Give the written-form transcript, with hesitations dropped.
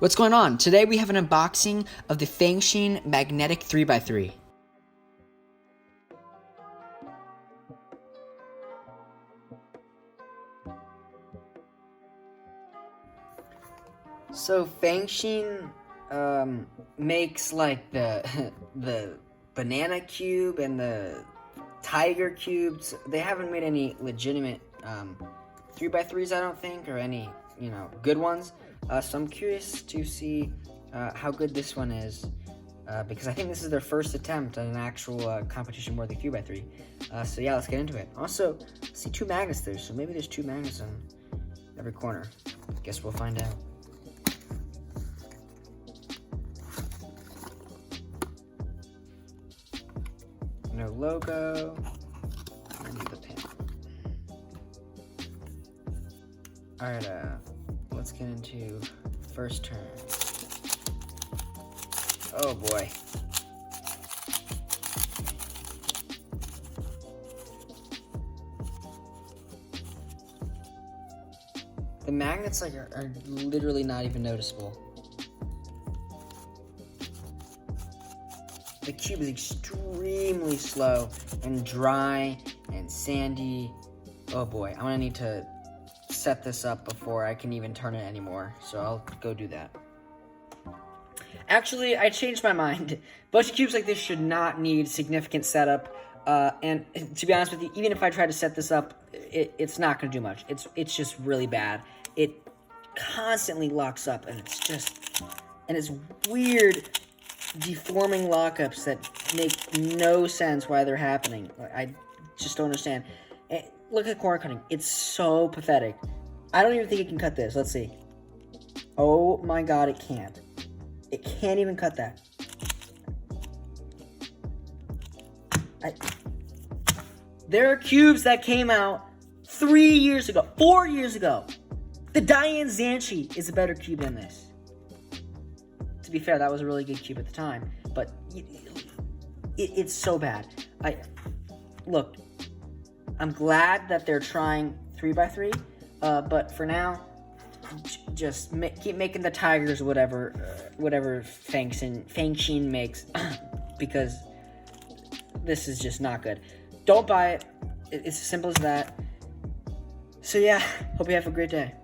What's going on? Today we have an unboxing of the Fanxin Magnetic 3x3. So Fanxin makes like the banana cube and the tiger cubes. They haven't made any legitimate 3x3s, I don't think, or any good ones. So I'm curious to see how good this one is, because I think this is their first attempt at an actual competition worthy 3x3. So yeah, let's get into it. Also, I see two magnets there, so maybe there's two magnets on every corner. Guess we'll find out. No logo. I need the pin. Alright, let's get into first turn. Oh boy. The magnets are literally not even noticeable. The cube is extremely slow and dry and sandy. Oh boy, I'm gonna need to set this up before I can even turn it anymore, so I'll go do that. Actually, I changed my mind. A bunch of cubes like this should not need significant setup, and to be honest with you, even if I try to set this up, it's not gonna do much. It's just really bad. It constantly locks up, and it's weird deforming lockups that make no sense why they're happening. I just don't understand. Look at the corner cutting. It's so pathetic. I don't even think it can cut this. Let's see. Oh my god, it can't. It can't even cut that. There are cubes that came out 3 years ago, 4 years ago. The Diane Zanchi is a better cube than this. To be fair, that was a really good cube at the time, but it's so bad. Look, I'm glad that they're trying 3x3, but for now, just keep making the tigers whatever Fanxin makes, because this is just not good. Don't buy it. It's as simple as that. So yeah, hope you have a great day.